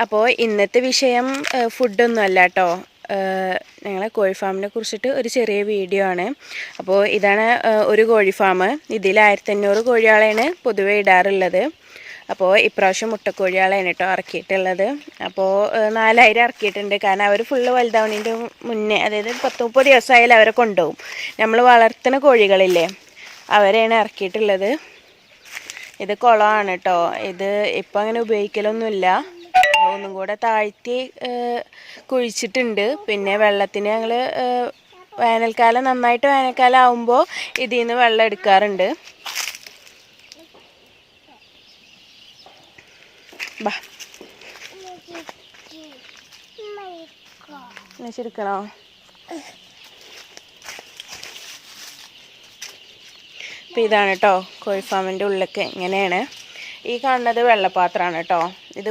അപ്പോൾ ഇന്നത്തെ വിഷയം ഫുഡൊന്നും അല്ല കേട്ടോ. ഞങ്ങളെ കോഴി ഫാമിനെ കുറിച്ചിട്ട് ഒരു ചെറിയ വീഡിയോ ആണ്. അപ്പോൾ ഇതാണ് ഒരു കോഴി ഫാം. ഇതിൽ 1500 കോഴികളെയാണ് പൊതുവെ ഇടാറുള്ളത്. അപ്പോൾ ഇപ്രാവശ്യം മുട്ടക്കോഴികളാണ് കേട്ടോ ഇറക്കിയിട്ടുള്ളത്. അപ്പോൾ 4000 ഇറക്കിയിട്ടുണ്ട്. കാരണം അവർ ഫുള്ള് വലുതാവുന്നതിൻ്റെ മുന്നേ, അതായത് 10-30 ദിവസമായാലും അവരെ കൊണ്ടുപോകും. നമ്മൾ വളർത്തുന്ന കോഴികളില്ലേ, അവരെയാണ് ഇറക്കിയിട്ടുള്ളത്. ഇത് കുളമാണ് കേട്ടോ. ഇത് ഇപ്പം അങ്ങനെ ഉപയോഗിക്കലൊന്നുമില്ല. ഒന്നും കൂടെ താഴ്ത്തി കുഴിച്ചിട്ടുണ്ട്. പിന്നെ വെള്ളത്തിന് ഞങ്ങൾ വേനൽക്കാലം, നന്നായിട്ട് വേനൽക്കാലം ആകുമ്പോൾ ഇതിൽ നിന്ന് വെള്ളം എടുക്കാറുണ്ട്. ബാ വെച്ചെടുക്കണോ? അപ്പം ഇതാണ് കേട്ടോ കോഴി ഫാമിൻ്റെ ഉള്ളിലേക്ക് ഇങ്ങനെയാണ്. ഈ കാണുന്നത് വെള്ളപ്പാത്രമാണ് കേട്ടോ. ഇത്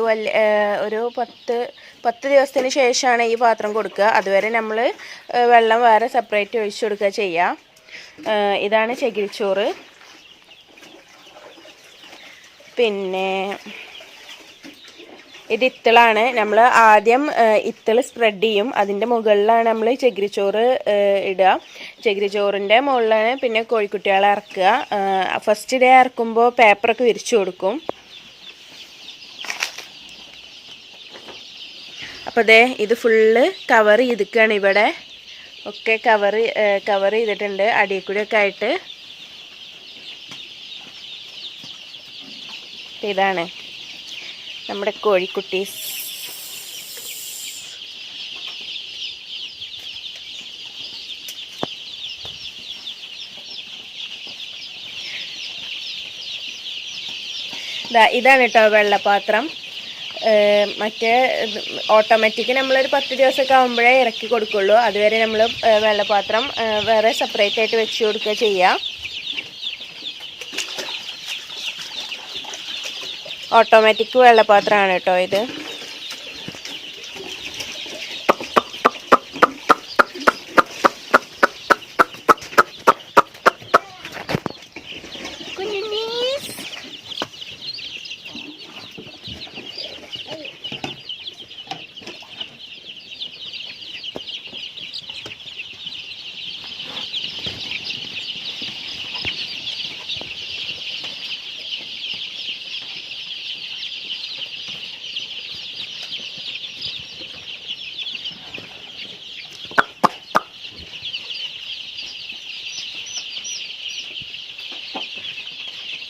ഒരു 10 ദിവസത്തിന് ശേഷമാണ് ഈ പാത്രം കൊടുക്കുക. അതുവരെ നമ്മൾ വെള്ളം വേറെ സെപ്പറേറ്റ് ഒഴിച്ചു കൊടുക്കുക ചെയ്യുക. ഇതാണ് ചകിരിച്ചോറ്. പിന്നെ ഇത് ഇത്തിളാണ്. നമ്മൾ ആദ്യം ഇത്തിൾ സ്പ്രെഡ് ചെയ്യും. അതിൻ്റെ മുകളിലാണ് നമ്മൾ ചകിരിച്ചോറ് ഇടുക. ചകിരിച്ചോറിൻ്റെ മുകളിലാണ് പിന്നെ കോഴിക്കുട്ടികളെ ഇറക്കുക. ഫസ്റ്റ് ഡേ ഇറക്കുമ്പോൾ പേപ്പറൊക്കെ വിരിച്ചു കൊടുക്കും. അപ്പോൾ ദേ ഇത് ഫുള്ള് കവർ ചെയ്തിരിക്കുകയാണ്. ഇവിടെ ഒക്കെ കവർ ചെയ്തിട്ടുണ്ട് അടിയിൽ കൂടിയൊക്കെ ആയിട്ട്. ഇതാണ് നമ്മുടെ കോഴിക്കുട്ടീസ്. ഇതാണ് കേട്ടോ വെള്ളപ്പാത്രം. മറ്റേ ഓട്ടോമാറ്റിക് നമ്മളൊരു 10 ദിവസമൊക്കെ ആകുമ്പോഴേ ഇറക്കി കൊടുക്കുള്ളൂ. അതുവരെ നമ്മൾ വെള്ളപ്പാത്രം വേറെ സെപ്പറേറ്റ് ആയിട്ട് വെച്ച് കൊടുക്കുക ചെയ്യുക. ഓട്ടോമാറ്റിക് വെള്ളപ്പാത്രമാണ് കേട്ടോ ഇത്.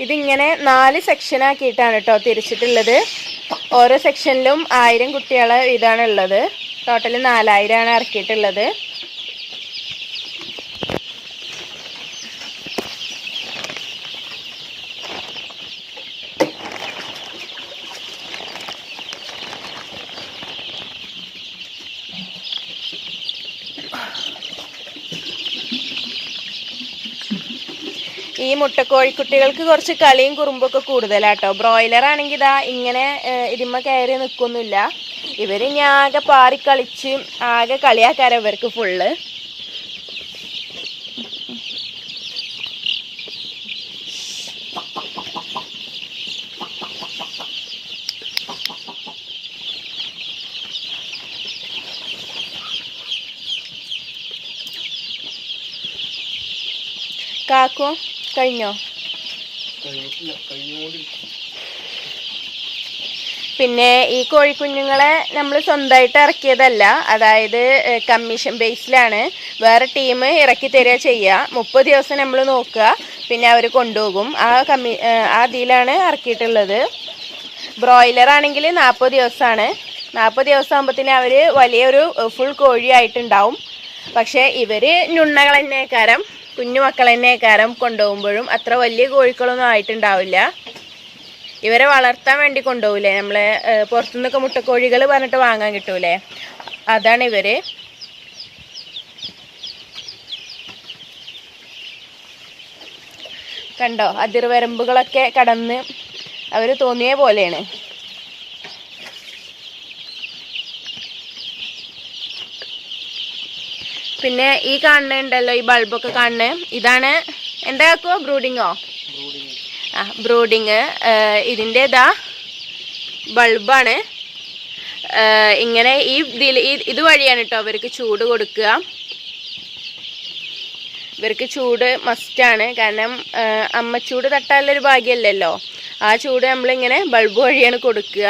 ഇതിങ്ങനെ 4 സെക്ഷനാക്കിയിട്ടാണ് കേട്ടോ തിരിച്ചിട്ടുള്ളത്. ഓരോ സെക്ഷനിലും 1000 കുട്ടികൾ ഇതാണ് ഉള്ളത്. ടോട്ടൽ 4000 ആണ് ഇറക്കിയിട്ടുള്ളത്. ഈ മുട്ടക്കോഴിക്കുട്ടികൾക്ക് കുറച്ച് കളിയും കുറുമ്പൊക്കെ കൂടുതലാട്ടോ. ബ്രോയിലർ ആണെങ്കിൽ ഇതാ ഇങ്ങനെ ഇതിമ്മ കയറി നിൽക്കൊന്നുമില്ല. ഇവരിനി ആകെ പാറിക്കളിച്ച് ആകെ കളിയാക്കാരം ഇവർക്ക് ഫുള്ള്. കാക്കോ കഴിഞ്ഞോ? പിന്നെ ഈ കോഴിക്കുഞ്ഞുങ്ങളെ നമ്മൾ സ്വന്തമായിട്ട് ഇറക്കിയതല്ല. അതായത് കമ്മീഷൻ ബേസിലാണ്. വേറെ ടീം ഇറക്കി തരിക ചെയ്യുക. 30 ദിവസം നമ്മൾ നോക്കുക, പിന്നെ അവർ കൊണ്ടുപോകും. ആ ഇതിലാണ് ഇറക്കിയിട്ടുള്ളത്. ബ്രോയിലർ ആണെങ്കിൽ 40 ദിവസമാണ്. 40 ദിവസം ആകുമ്പോഴത്തേന് അവർ വലിയൊരു ഫുൾ കോഴിയായിട്ടുണ്ടാവും. പക്ഷേ ഇവർ ഞുണ്ണകൾ തന്നെക്കാരം, കുഞ്ഞുമക്കൾ തന്നെക്കാരം കൊണ്ടുപോകുമ്പോഴും അത്ര വലിയ കോഴികളൊന്നും ആയിട്ടുണ്ടാവില്ല. ഇവരെ വളർത്താൻ വേണ്ടി കൊണ്ടുപോകില്ലേ, നമ്മളെ പുറത്തുനിന്നൊക്കെ മുട്ടക്കോഴികൾ പറഞ്ഞിട്ട് വാങ്ങാൻ കിട്ടൂലേ, അതാണ് ഇവര്. കണ്ടോ, അതിർവരമ്പുകളൊക്കെ കടന്ന് അവർ തോന്നിയ പോലെയാണ്. പിന്നെ ഈ കാണുന്നുണ്ടല്ലോ, ഈ ബൾബൊക്കെ കാണുന്നത്, ഇതാണ് എന്താക്കോ ബ്രൂഡിങ്ങോ? ബ്രൂഡിങ്. ഇതിൻ്റെ ഇതാ ബൾബാണ്. ഇങ്ങനെ ഇതുവഴിയാണ് കേട്ടോ അവർക്ക് ചൂട് കൊടുക്കുക. ഇവർക്ക് ചൂട് മസ്റ്റാണ്. കാരണം അമ്മച്ചൂട് തട്ടാനുള്ളൊരു ഭാഗ്യമല്ലല്ലോ. ആ ചൂട് നമ്മളിങ്ങനെ ബൾബ് വഴിയാണ് കൊടുക്കുക.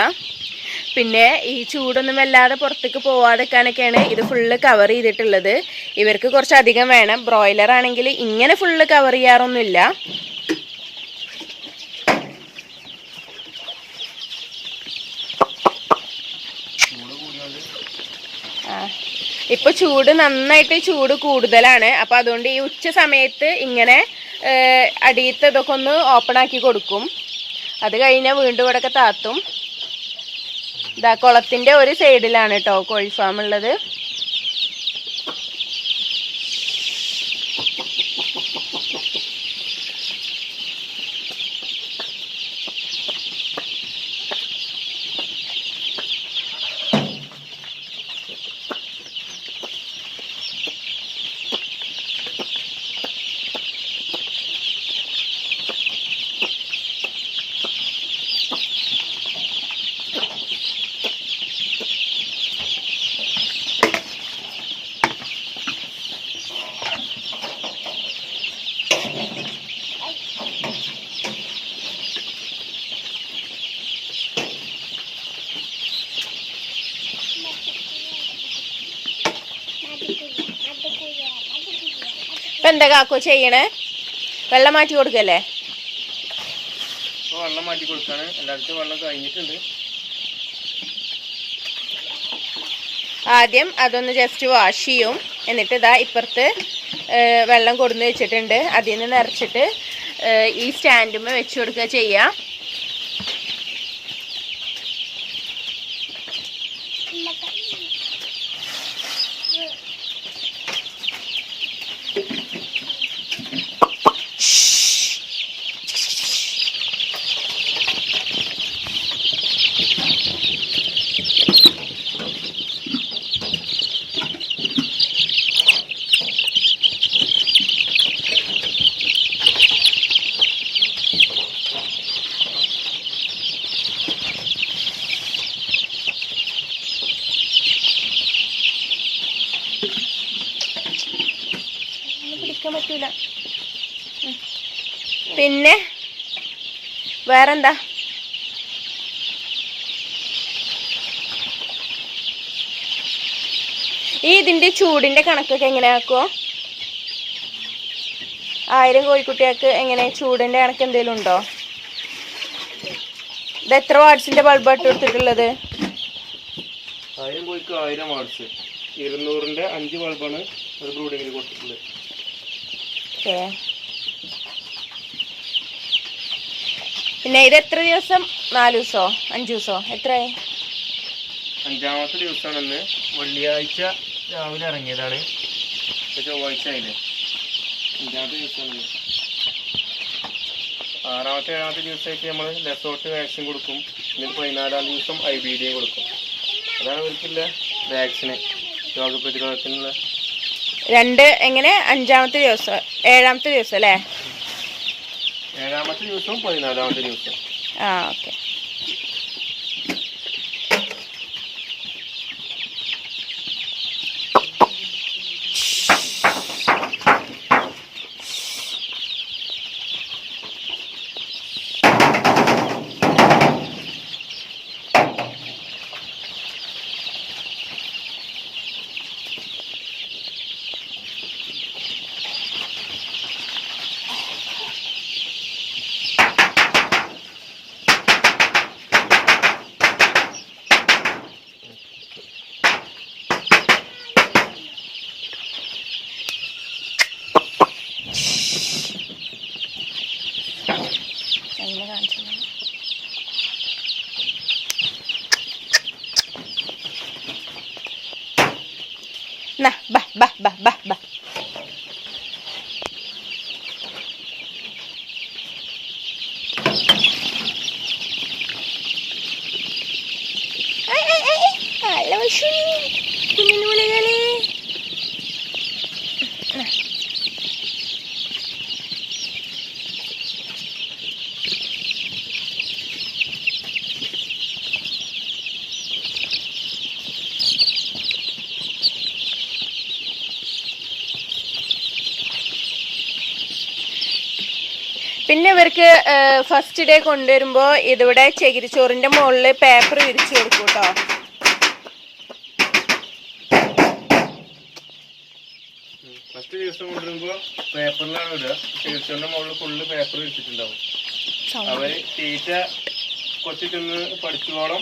പിന്നെ ഈ ചൂടൊന്നും വല്ലാതെ പുറത്തേക്ക് പോവാതെക്കാനൊക്കെയാണ് ഇത് ഫുള്ള് കവർ ചെയ്തിട്ടുള്ളത്. ഇവർക്ക് കുറച്ചധികം വേണം. ബ്രോയിലർ ആണെങ്കിൽ ഇങ്ങനെ ഫുള്ള് കവർ ചെയ്യാറൊന്നുമില്ല. ഇപ്പൊ ചൂട് നന്നായിട്ട് ചൂട് കൂടുതലാണ്. അപ്പൊ അതുകൊണ്ട് ഈ ഉച്ച സമയത്ത് ഇങ്ങനെ അടിയത്തെ ഇതൊക്കെ ഒന്ന് ഓപ്പൺ ആക്കി കൊടുക്കും. അത് കഴിഞ്ഞാൽ വീണ്ടും ഇവിടെയൊക്കെ താത്തും. ഇതാ കുളത്തിന്റെ ഒരു സൈഡിലാണ് കേട്ടോ കോഴി ഫാം ഉള്ളത്. ഇപ്പൊ എന്താ കാക്കോ ചെയ്യണേ? വെള്ളം മാറ്റി കൊടുക്കല്ലേ? വെള്ളം മാറ്റി കൊടുക്കാണ്. എല്ലായിടത്തും വെള്ളം കഴിഞ്ഞിട്ടുണ്ട്. ആദ്യം അതൊന്ന് ജസ്റ്റ് വാഷ് ചെയ്യും. എന്നിട്ട് ഇതാ ഇപ്പുറത്ത് വെള്ളം കൊടുന്ന് വെച്ചിട്ടുണ്ട്. അതിൽ നിന്ന് നിറച്ചിട്ട് ഈ സ്റ്റാൻഡുമ്മ വെച്ച് കൊടുക്കുക ചെയ്യാം. പറ്റൂല. പിന്നെ വേറെന്താ? ഇതിന്റെ ചൂടിന്റെ കണക്കൊക്കെ എങ്ങനെ ആക്കുവോ? 1000 കോഴിക്കുട്ടികൾക്ക് എങ്ങനെ ചൂടിന്റെ കണക്ക് എന്തെങ്കിലും ഉണ്ടോ? ഇത് എത്ര വാട്ട്സിന്റെ ബൾബ് ഇട്ട് കൊടുത്തിട്ടുള്ളത്? 1000 കോഴിക്ക് 1000 വാട്ട്സ്. 200ന്റെ 5 ബൾബാണ് ഒരു ബ്രൂഡിങ്ങിൽ കൊടുത്തിട്ടുള്ളത്. പിന്നെ ഇത് എത്ര ദിവസം? 4 ദിവസോ 5 ദിവസോ എത്രയായി? 5ാമത്തെ ദിവസമാണ് ഇന്ന്. വെള്ളിയാഴ്ച രാവിലെ ഇറങ്ങിയതാണ്. ചൊവ്വാഴ്ച ആയില്ലേ? 5ാമത്തെ ദിവസമാണ്. 6ാമത്തെ 7ാമത്തെ ദിവസമായിട്ട് നമ്മൾ ലെസോട്ട് വാക്സിൻ കൊടുക്കും. എന്നിട്ട് 14ാം ദിവസം IBD കൊടുക്കും. അതാണ് ഇവർക്കുള്ള വാക്സിന്, രോഗപ്രതിരോധത്തിനുള്ള. എങ്ങനെ 5ാമത്തെ ദിവസം 7ാമത്തെ ദിവസം അല്ലേ? 7ാമത്തെ ദിവസവും 14ാമത്തെ ദിവസം. ഓക്കെ. പിന്നെ ഇവർക്ക് ഫസ്റ്റ് ഡേ കൊണ്ടുവരുമ്പോൾ ഇതിവിടെ ചകിരിച്ചോറിന്റെ മുകളിൽ പേപ്പർ വിരിച്ചു കൊടുക്കും കേട്ടോ. ഫസ്റ്റ് ദിവസം കൊണ്ടുവരുമ്പോ പേപ്പറിലാണ് ഇടുക. ചകിരിച്ചോറിന്റെ മുകളിൽ ഫുള്ള് പേപ്പർ വിരിച്ചിട്ടുണ്ടാവും. അവര് തീറ്റ കൊത്തി തിന്ന് പഠിച്ചോളം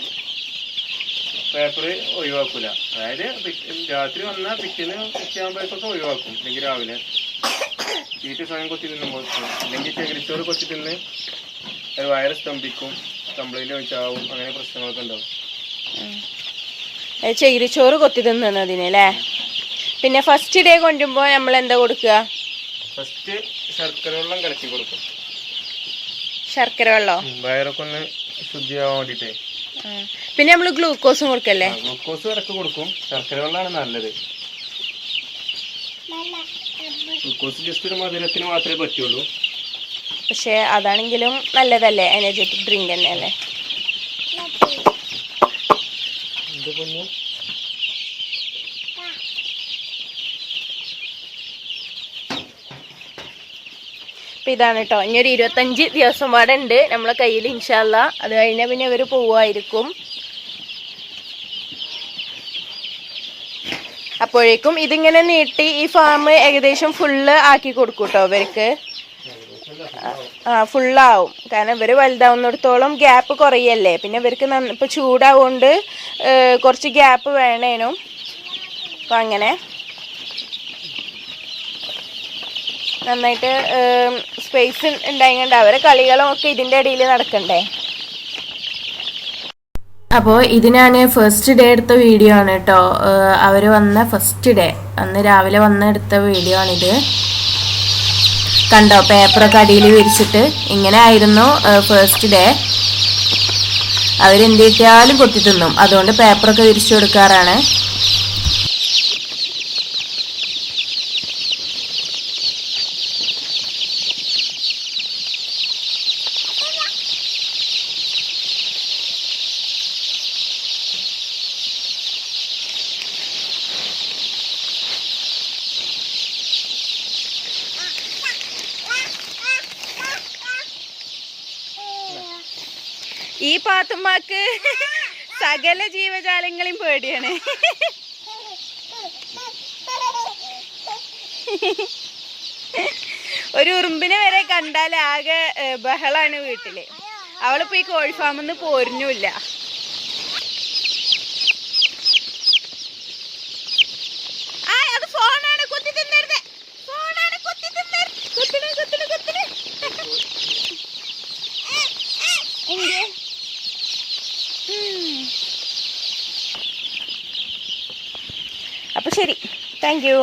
പേപ്പർ ഒഴിവാക്കൂല. അതായത് രാത്രി വന്നാൽ പിറ്റേന്ന് ഉച്ചയാകുമ്പോഴേക്കൊക്കെ ഒഴിവാക്കും. അല്ലെങ്കിൽ രാവിലെ തീറ്റ സ്വയം കൊത്തി തിന്നുമ്പോൾ, അല്ലെങ്കിൽ ചകിരിച്ചോറ് കൊത്തി തിന്ന് അത് വയറ് സ്തംഭിക്കും, കംപ്ലൈന്റ് വെച്ചാവും, അങ്ങനെ പ്രശ്നങ്ങളൊക്കെ ഉണ്ടാവും. ചകിരിച്ചോറ് കൊത്തി തിന്നതിന് അല്ലേ. പിന്നെ ഫസ്റ്റ് ഡേ കൊണ്ടുമ്പോൾ നമ്മൾ എന്താ കൊടുക്കുക? ഫസ്റ്റ് ശർക്കര വെള്ളം കലക്കി കൊടുക്കും. ശർക്കര വെള്ളം വയറൊക്കെ ഒന്ന് ശുദ്ധിയാവാൻ വേണ്ടിട്ടേ. പിന്നെ നമ്മള് ഗ്ലൂക്കോസും കൊടുക്കല്ലേ? ഗ്ലൂക്കോസ് ഇടക്ക് കൊടുക്കും. ശർക്കര വെള്ളമാണ് നല്ലത്. ഗ്ലൂക്കോസ് ജസ്റ്റ് ഒരു മധുരത്തിന് മാത്രമേ പറ്റുള്ളൂ. പക്ഷെ അതാണെങ്കിലും നല്ലതല്ലേ, എനർജറ്റിക് ഡ്രിങ്ക് തന്നെ അല്ലേ. അപ്പം ഇതാണ് കേട്ടോ. ഇനി ഒരു 25 ദിവസം പാടെ ഉണ്ട് നമ്മളെ കയ്യിൽ ഇൻഷാ അല്ലാ. അത് കഴിഞ്ഞാൽ പിന്നെ ഇവർ പോവായിരിക്കും. അപ്പോഴേക്കും ഇതിങ്ങനെ നീട്ടി ഈ ഫാം ഏകദേശം ഫുള്ള് ആക്കി കൊടുക്കും കേട്ടോ ഇവർക്ക്. ഫുള്ളാവും. കാരണം ഇവർ വലുതാവുന്നിടത്തോളം ഗ്യാപ്പ് കുറയല്ലേ. പിന്നെ ഇവർക്ക് ഇപ്പോൾ ചൂടാവുകൊണ്ട് കുറച്ച് ഗ്യാപ്പ് വേണേനും. അപ്പം അങ്ങനെ നന്നായിട്ട് സ്പേസ് ഉണ്ടായിക്കൊണ്ട് അവരെ കളികളും ഒക്കെ ഇതിൻ്റെ ഇടയിൽ നടക്കണ്ടേ. അപ്പോൾ ഇത് ഞാൻ ഫസ്റ്റ് ഡേ എടുത്ത വീഡിയോ ആണ് കേട്ടോ. അവർ വന്ന ഫസ്റ്റ് ഡേ അന്ന് രാവിലെ വന്ന് എടുത്ത വീഡിയോ ആണിത്. കണ്ടോ, പേപ്പറൊക്കെ അടിയിൽ വിരിച്ചിട്ട് ഇങ്ങനെ ആയിരുന്നു ഫസ്റ്റ് ഡേ. അവരെന്ത് കിട്ടിയാലും കൊത്തി തിന്നും. അതുകൊണ്ട് പേപ്പറൊക്കെ വിരിച്ചു കൊടുക്കാറാണ്. ഈ പാത്തുമ്മാക്ക് സകല ജീവജാലങ്ങളെയും പേടിയാണ്. ഒരു ഉറുമ്പിനെ വരെ കണ്ടാൽ ആകെ ബഹളാണ് വീട്ടില്. അവളിപ്പോ ഈ കോഴി ഫാമിൽ നിന്ന് പോരുന്നില്ല. അത് ഫോണാണ്, കുത്തി തിന്നരുത്. ഫോണാണ്, കുത്തി തിന്നരുത്. കുത്തിനെ കുത്തിനെ കുത്തിനെ. അപ്പോൾ ശരി, താങ്ക് യു.